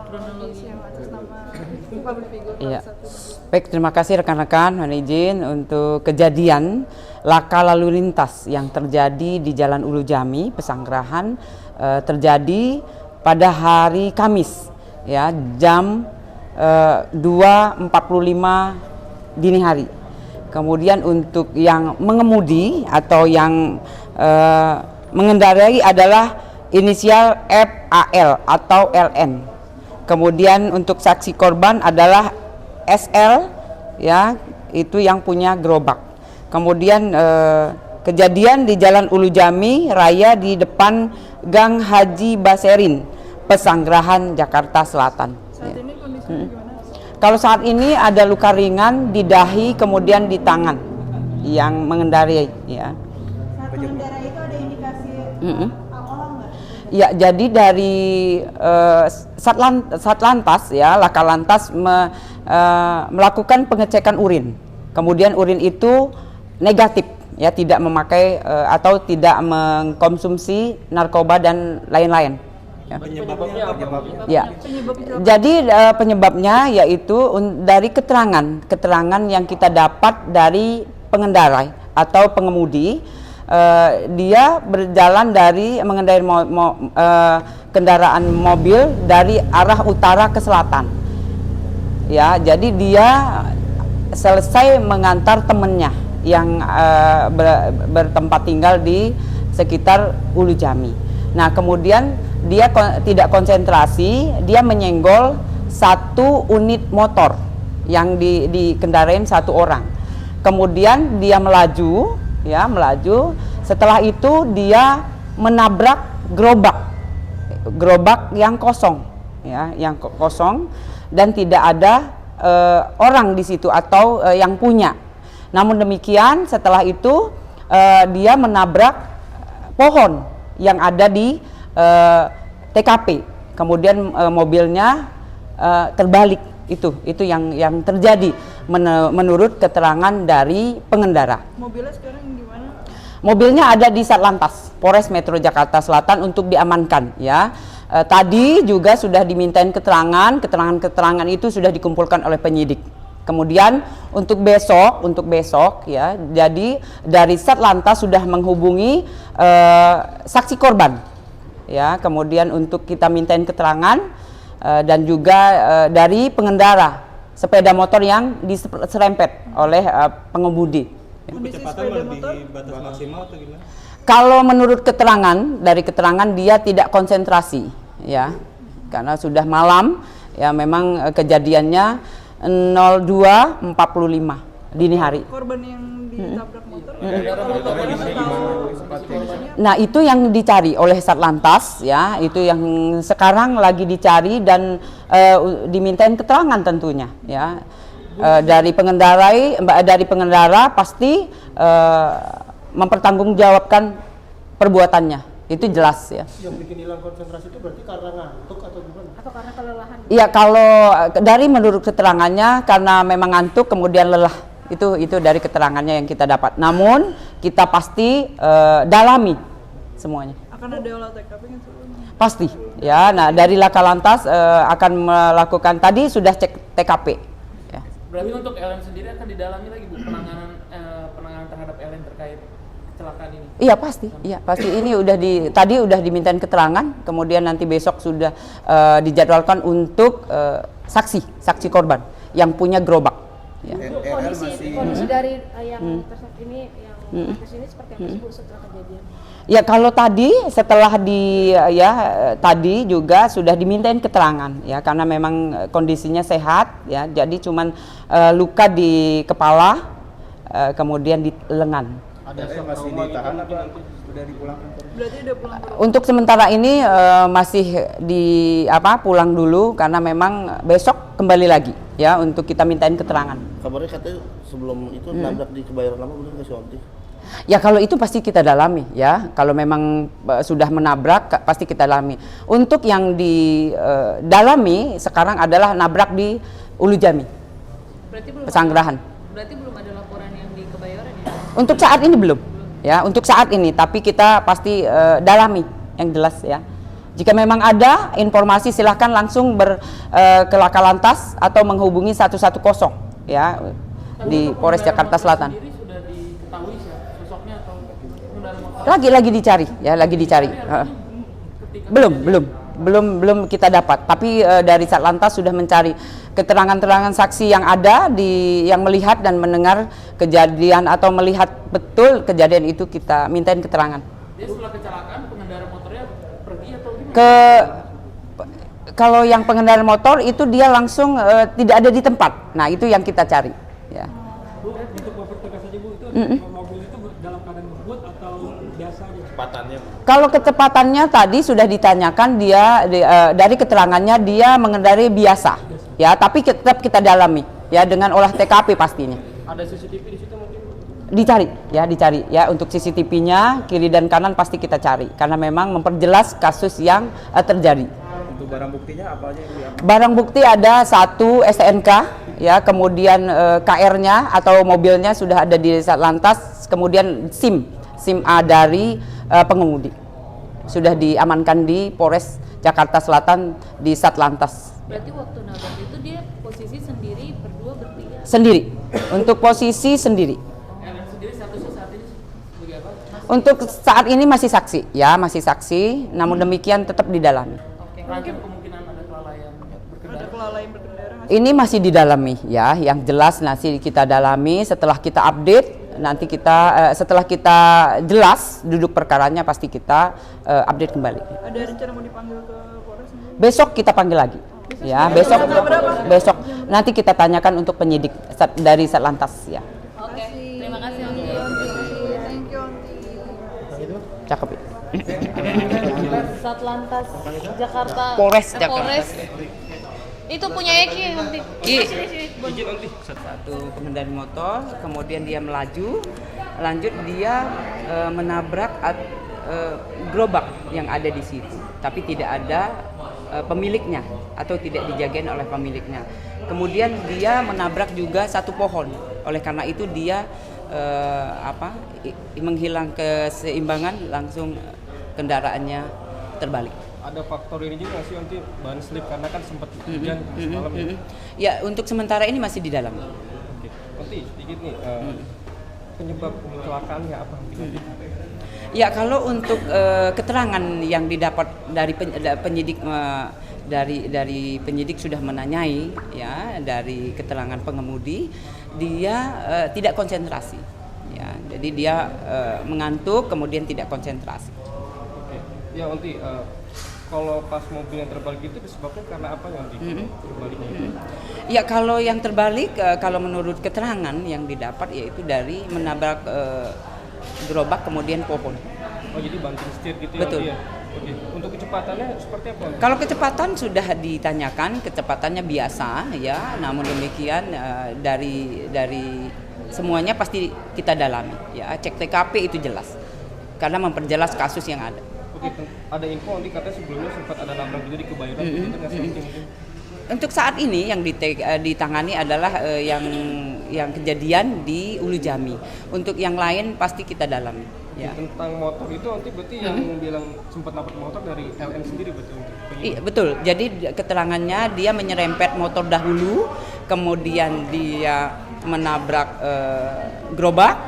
kronologi atas nama public figure Iya. satu. Baik, terima kasih rekan-rekan. Mohon izin untuk kejadian laka lalu lintas yang terjadi di Jalan Ulu Jami, Pesanggerahan, terjadi pada hari Kamis, ya, jam 2.45 dini hari. Kemudian untuk yang mengemudi atau yang mengendarai adalah inisial FAL atau LN. Kemudian untuk saksi korban adalah SL, ya, itu yang punya gerobak. Kemudian kejadian di Jalan Ulu Jami Raya di depan Gang Haji Baserin, Pesanggerahan, Jakarta Selatan. Saat Ya. ini kondisinya gimana? Kalau saat ini ada luka ringan di dahi, kemudian di tangan yang mengendarai, ya. Saat mengendarai itu ada indikasi alkohol nggak? Ya, jadi dari Satlantas, ya, Laka Lantas melakukan pengecekan urin. Kemudian urin itu negatif, ya, tidak memakai atau tidak mengkonsumsi narkoba dan lain-lain. Ya. Ya. Jadi penyebabnya yaitu dari keterangan yang kita dapat dari pengendara atau pengemudi. Dia berjalan dari mengendarai kendaraan mobil dari arah utara ke selatan. Ya, jadi dia selesai mengantar temannya yang bertempat tinggal di sekitar Ulu Jami. Nah, kemudian dia tidak konsentrasi, dia menyenggol satu unit motor yang dikendarain satu orang. Kemudian dia melaju, ya, melaju. Setelah itu dia menabrak gerobak yang kosong, ya, yang kosong, dan tidak ada orang di situ atau yang punya. Namun demikian, setelah itu dia menabrak pohon yang ada di TKP. Kemudian mobilnya terbalik. Itu yang terjadi menurut keterangan dari pengendara. Mobilnya sekarang gimana? Mobilnya ada di Satlantas Polres Metro Jakarta Selatan untuk diamankan, ya. Tadi juga sudah dimintain keterangan itu sudah dikumpulkan oleh penyidik. Kemudian untuk besok, ya, jadi dari Satlantas sudah menghubungi saksi korban, ya. Kemudian untuk kita mintain keterangan dan juga dari pengendara sepeda motor yang diserempet oleh pengemudi. Kecepatan melebihi batas maksimal atau gimana? Kalau menurut dari keterangan dia tidak konsentrasi, ya, karena sudah malam, ya, memang kejadiannya 02.45 dini hari. Korban yang ditabrak motor, Nah, itu yang dicari oleh Satlantas, ya, itu yang sekarang lagi dicari dan dimintain keterangan tentunya, ya. Dari pengendara pasti mempertanggungjawabkan perbuatannya, itu jelas, ya. Yang bikin hilang konsentrasi itu berarti karena ngantuk atau gimana? Atau karena kelelahan? Iya, kalau dari menurut keterangannya karena memang ngantuk kemudian lelah, itu dari keterangannya yang kita dapat. Namun kita pasti dalami semuanya. akan ada olah TKP kan sebelumnya? Pasti, ya. Nah, dari Laka Lantas akan melakukan, tadi sudah cek TKP. Ya. Berarti untuk LN sendiri akan didalami lagi, Bu, penanganan terhadap LN terkait kecelakaan ini? Iya, pasti. Iya, pasti. Ini tadi udah dimintain keterangan, kemudian nanti besok sudah dijadwalkan untuk saksi korban yang punya gerobak. Ya. Kondisi dari yang tersangka ini yang kasus ini seperti apa sih, Bu, setelah kejadian? Ya, kalau tadi tadi juga sudah dimintain keterangan, ya, karena memang kondisinya sehat, ya, jadi cuman luka di kepala, kemudian di lengan. Ada yang masih ditahan apa sudah dipulangkan? Berarti udah pulang ke rumah? Untuk sementara ini masih pulang dulu karena memang besok kembali lagi, ya, untuk kita mintain keterangan. Kabarnya katanya sebelum itu nabrak di Kebayoran Lama, benar nggak sih, Om? Ya, kalau itu pasti kita dalami, ya. Kalau memang sudah menabrak pasti kita dalami. Untuk yang didalami sekarang adalah nabrak di Ulu Jami, Berarti belum Pesanggerahan. Berarti belum ada laporan yang di Kebayoran ya? Untuk saat ini belum, ya. Untuk saat ini, tapi kita pasti dalami yang jelas, ya. Jika memang ada informasi silahkan langsung ke Laka Lantas atau menghubungi 110 ya di Polres Jakarta Selatan. Sendiri sudah diketahui sosoknya atau pengendara motor? Lagi dicari ya, lagi dicari. Belum kita dapat, tapi dari Satlantas sudah mencari keterangan-keterangan saksi yang ada yang melihat dan mendengar kejadian atau melihat betul kejadian itu, kita mintain keterangan. Dia setelah kecelakaan pengendara motornya pergi atau gimana? Kalau yang pengendara motor itu dia langsung tidak ada di tempat. Nah, itu yang kita cari ya. Bu, untuk mempertegas saja Bu, itu mobil itu dalam keadaan ngebut atau biasa aja? Kecepatannya. Kalau kecepatannya tadi sudah ditanyakan dari keterangannya dia mengendarai biasa ya, tapi tetap kita dalami ya dengan olah TKP pastinya. Ada CCTV di situ mungkin? Dicari ya untuk CCTV-nya kiri dan kanan pasti kita cari karena memang memperjelas kasus yang terjadi. Untuk barang buktinya apa aja yang Barang bukti ada 1 STNK ya, kemudian KR-nya atau mobilnya sudah ada di Satlantas, kemudian SIM A dari pengemudi sudah diamankan di Polres Jakarta Selatan di Satlantas. Berarti waktu nabrak itu dia posisi sendiri, berdua, bertiga? Sendiri, untuk posisi sendiri. Sendiri statusnya saat ini sebagai apa? Untuk saat ini masih saksi ya, masih saksi, namun demikian tetap didalami. Oke, terancam kemungkinan ada kelalaian Ada berkendara. kelalaian berkendara nggak? Ini masih didalami ya, yang jelas nanti kita dalami setelah kita update, nanti kita setelah kita jelas duduk perkaranya pasti kita update kembali. Ada rencana mau dipanggil ke Polres? Besok kita panggil lagi. Ya, besok nanti kita tanyakan untuk penyidik dari Satlantas ya. Oke, terima kasih Om. Thank you, Aunty. Cakep ya. Satlantas Jakarta. Polres Jakarta. Polres. Itu punya Eki nanti. Satu pengendara motor, kemudian dia melaju, lanjut dia menabrak gerobak yang ada di situ, tapi tidak ada pemiliknya atau tidak dijagain oleh pemiliknya. Kemudian dia menabrak juga satu pohon. Oleh karena itu dia menghilang keseimbangan, langsung kendaraannya terbalik. Ada faktor ini juga sih nanti ban slip karena kan sempat hujan semalam ya. Ya, untuk sementara ini masih di dalam. Oke. Nanti sedikit nih penyebab kecelakaannya apa? Ya, kalau untuk keterangan yang didapat dari penyidik dari penyidik sudah menanyai ya, dari keterangan pengemudi, dia tidak konsentrasi ya, jadi dia mengantuk kemudian tidak konsentrasi. Oke. Ya nanti kalau pas mobil yang terbalik itu disebabkan karena apa nanti terbaliknya? Ya, kalau yang terbalik kalau menurut keterangan yang didapat yaitu dari menabrak gerobak kemudian pohon. Oh, jadi banting setir gitu ya? Betul. Ya? Oke. Untuk kecepatannya seperti apa? Kalau kecepatan sudah ditanyakan, kecepatannya biasa ya, namun demikian dari semuanya pasti kita dalami ya, cek TKP itu jelas karena memperjelas kasus yang ada. Oke, ada info nanti katanya sebelumnya sempat ada nabrak juga di Kebayoran, itu nggak sih mungkin? Untuk saat ini yang ditangani adalah yang kejadian di Ulu Jami. Untuk yang lain pasti kita dalami. Ya. Tentang motor itu nanti berarti yang bilang sempat nabrak motor dari LN sendiri betul? Iya, betul. Jadi keterangannya dia menyerempet motor dahulu, kemudian dia menabrak gerobak,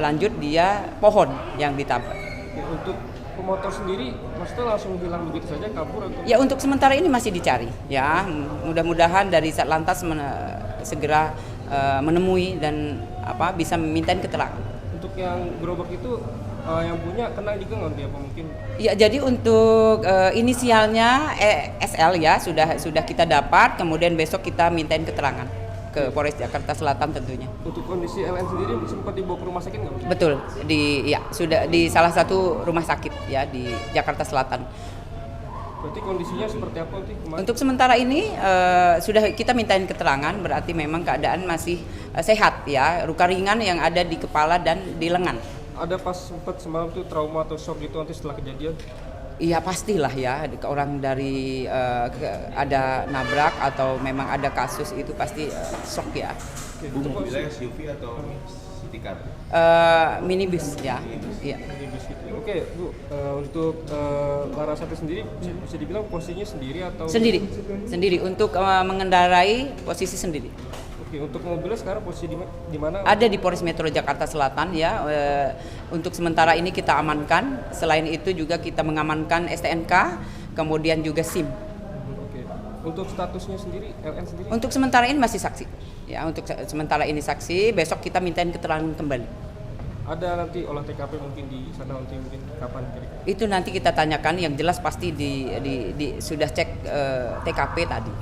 lanjut dia pohon yang ditabrak. Oke, untuk pemotor sendiri maksudnya langsung hilang begitu saja, kabur atau? Ya, untuk sementara ini masih dicari. Ya, mudah-mudahan dari Satlantas segera menemui dan bisa memintain keterangan. Untuk yang gerobak itu yang punya kena juga nggak dia apa mungkin? Ya, jadi untuk inisialnya SL ya sudah kita dapat, kemudian besok kita mintain keterangan ke Polres Jakarta Selatan tentunya. Untuk kondisi LN sendiri sempat dibawa ke rumah sakit nggak? Betul, sudah di salah satu rumah sakit ya di Jakarta Selatan. Berarti kondisinya seperti apa sih kemarin? Untuk sementara ini sudah kita mintain keterangan, berarti memang keadaan masih sehat ya, luka ringan yang ada di kepala dan di lengan. Ada pas sempat semalam tuh trauma atau shock gitu nanti setelah kejadian? Iya, pastilah ya, orang dari ada nabrak atau memang ada kasus itu pasti shock ya. Bu, mobilnya SUV atau city car? Minibus ya. Iya. Minibus gitu. Oke, Bu, untuk Larasati sendiri bisa dibilang posisinya sendiri atau Sendiri untuk mengendarai posisi sendiri. Oke, untuk mobilnya sekarang posisi di mana? Ada di Polres Metro Jakarta Selatan ya. Untuk sementara ini kita amankan. Selain itu juga kita mengamankan STNK, kemudian juga SIM. Oke. Untuk statusnya sendiri, LN sendiri? Untuk sementara ini masih saksi. Ya, untuk sementara ini saksi. Besok kita mintain keterangan kembali. Ada nanti olah TKP mungkin di sana nanti mungkin kapan kira-kira? Itu nanti kita tanyakan. Yang jelas pasti sudah cek TKP tadi.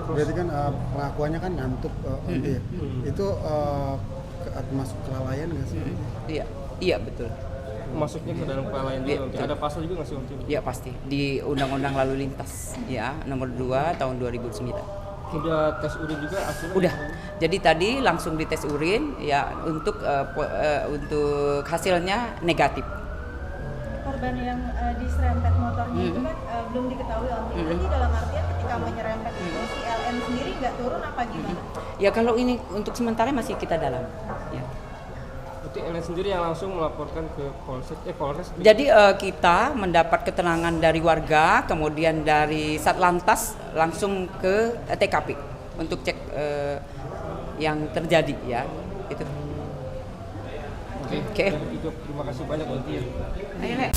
Berarti kan pengakuannya kan ngantuk, Onti ya. Itu masuk kelalaian nggak sih? Iya betul. Masuknya ke dalam kelalaian Iya, juga. betul. Ada pasal juga nggak sih Onti? Iya pasti di Undang-Undang Lalu Lintas ya nomor 2 tahun 2009. Sudah tes urin juga hasilnya? Udah. Jadi tadi langsung dites urin ya untuk hasilnya negatif. Korban yang diserempet motornya itu kan belum diketahui Onti. Berarti dalam artian ketika menyerempet itu si LN sendiri nggak turun apa gimana? Ya kalau ini untuk sementara masih kita dalam. Ya. Berarti LN sendiri yang langsung melaporkan ke Polres? Jadi kita mendapat keterangan dari warga, kemudian dari Satlantas langsung ke TKP untuk cek yang terjadi ya. Itu. Oke. Terima kasih banyak Onti ya. Ayo, Nek.